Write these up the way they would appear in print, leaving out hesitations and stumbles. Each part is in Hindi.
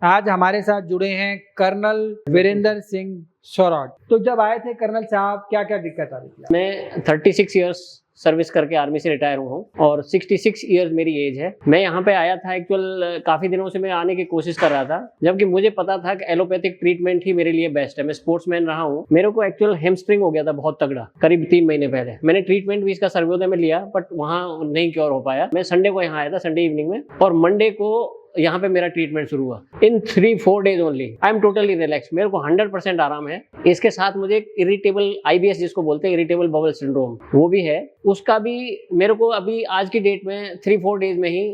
आज हमारे साथ जुड़े हैं कर्नल वीरेंद्र सिंह शौराट। तो जब आए थे कर्नल साहब, क्या क्या दिक्कत आ रही थी? मैं 36 इयर्स सर्विस करके आर्मी से रिटायर हुआ हूँ और 66 इयर्स मेरी एज है। मैं यहाँ पे आया था एक्चुअल काफी दिनों से मैं आने की कोशिश कर रहा था, जबकि मुझे पता था कि एलोपैथिक ट्रीटमेंट ही मेरे लिए बेस्ट है। मैं स्पोर्ट्समैन रहा हूँ, मेरे को एक्चुअल हैमस्ट्रिंग हो गया था बहुत तगड़ा, करीब 3 महीने पहले। मैंने ट्रीटमेंट भी इसका सर्वोदय में लिया बट वहाँ नहीं क्योर हो पाया। मैं संडे को यहाँ आया था, संडे इवनिंग में, और मंडे को यहाँ पे मेरा ट्रीटमेंट शुरू हुआ। इन 3-4 days only I am totally relax. मेरे को 100% आराम है। इसके साथ मुझे एक इरिटेबल IBS जिसको बोलते हैं, इरिटेबल बाउल सिंड्रोम, वो भी है। उसका भी मेरे को अभी आज की डेट में 3-4 डेज में ही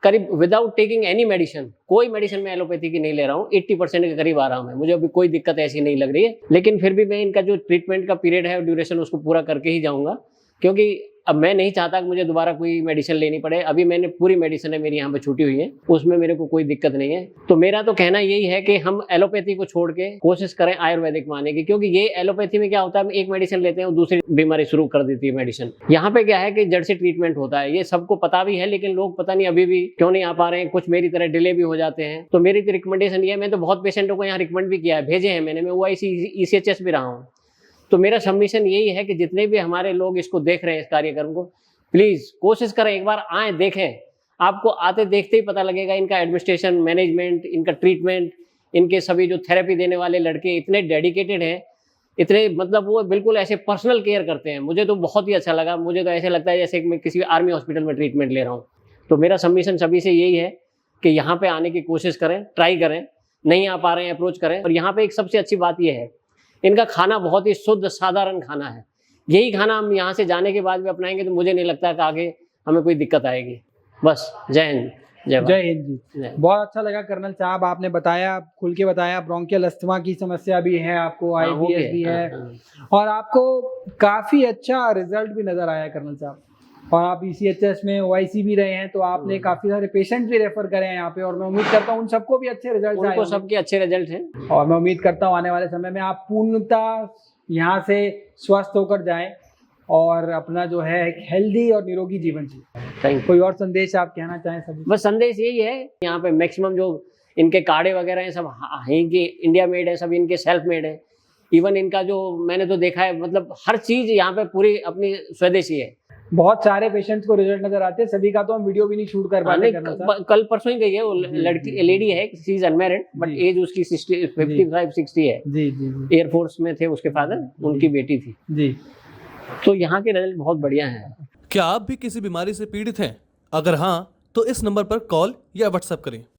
करीब विदाउट टेकिंग एनी मेडिसिन, कोई मेडिसिन मैं एलोपैथी की नहीं ले रहा हूँ, 80% के करीब आराम है। मुझे अभी कोई दिक्कत ऐसी नहीं लग रही है। लेकिन फिर भी मैं इनका जो ट्रीटमेंट का पीरियड है, ड्यूरेशन, उसको पूरा करके ही जाऊँगा, क्योंकि अब मैं नहीं चाहता कि मुझे दोबारा कोई मेडिसिन लेनी पड़े। अभी मैंने पूरी मेडिसिन है मेरी यहाँ पे छूटी हुई है, उसमें मेरे को कोई दिक्कत नहीं है। तो मेरा तो कहना यही है कि हम एलोपैथी को छोड़ के कोशिश करें आयुर्वेदिक में आने की, क्योंकि ये एलोपैथी में क्या होता है, हम एक मेडिसिन लेते हैं, दूसरी बीमारी शुरू कर देती है मेडिसिन। यहाँ पे क्या है कि जड़ से ट्रीटमेंट होता है, ये सबको पता भी है, लेकिन लोग पता नहीं अभी भी क्यों नहीं आ पा रहे हैं। कुछ मेरी तरह डिले भी हो जाते हैं। तो मेरी तो रिकमेंडेशन ये है, मैं तो बहुत पेशेंटों को यहाँ रिकमेंड भी किया है, भेजे हैं मैंने। मैं OIC ECHS भी रहा हूँ। तो मेरा सबमिशन यही है कि जितने भी हमारे लोग इसको देख रहे हैं, इस कार्यक्रम को, प्लीज कोशिश करें, एक बार आए, देखें। आपको आते देखते ही पता लगेगा इनका एडमिनिस्ट्रेशन, मैनेजमेंट, इनका ट्रीटमेंट, इनके सभी जो थेरेपी देने वाले लड़के इतने डेडिकेटेड हैं, इतने मतलब वो बिल्कुल ऐसे पर्सनल केयर करते हैं। मुझे तो बहुत ही अच्छा लगा। मुझे तो ऐसे लगता है जैसे मैं किसी आर्मी हॉस्पिटल में ट्रीटमेंट ले रहा हूँ। तो मेरा सबमिशन सभी से यही है कि यहाँ पे आने की कोशिश करें, ट्राई करें। नहीं आ पा रहे हैं, अप्रोच करें। और यहाँ पे एक सबसे अच्छी बात यह है, इनका खाना बहुत ही शुद्ध साधारण खाना है। यही खाना हम यहाँ से जाने के बाद भी अपनाएंगे तो मुझे नहीं लगता कि आगे हमें कोई दिक्कत आएगी। बस, जय हिंद, जय हिंद जी। बहुत अच्छा लगा कर्नल साहब, आपने बताया, खुल के बताया। ब्रोंकियल अस्थमा की समस्या भी है आपको, IBS भी है, और आपको काफी अच्छा रिजल्ट भी नजर आया कर्नल साहब। और आप ECHS में OIC भी रहे हैं, तो आपने काफी सारे पेशेंट भी रेफर करे हैं यहाँ पे, और मैं उम्मीद करता हूँ उन सबको भी अच्छे रिजल्ट आए, सबके अच्छे रिजल्ट हैं। और मैं उम्मीद करता हूँ आने वाले समय में आप पूर्णतः यहाँ से स्वस्थ होकर जाएं और अपना जो है एक हेल्दी और निरोगी जीवन जिए। कोई और संदेश आप कहना चाहें सभी? बस संदेश यही है, यहाँ पे मैक्सिमम जो इनके काढ़े वगैरह हैं सब इनके इंडिया मेड है, सब इनके सेल्फ मेड है। इवन इनका जो मैंने तो देखा है, मतलब हर चीज यहाँ पे पूरी अपनी स्वदेशी है। बहुत सारे पेशेंट्स को रिजल्ट नजर आते हैं, सभी का तो हम वीडियो भी नहीं शूट कर पाते। कल परसों ही गई है वो लड़की, लेडी है, she is unmarried but age उसकी 55-60 है। जी जी। एयरफोर्स में थे उसके फादर, उनकी बेटी थी जी। तो यहाँ के रिजल्ट बहुत बढ़िया हैं। क्या आप भी किसी बीमारी से पीड़ित हैं? अगर हाँ, तो इस नंबर पर कॉल या व्हाट्सएप करें।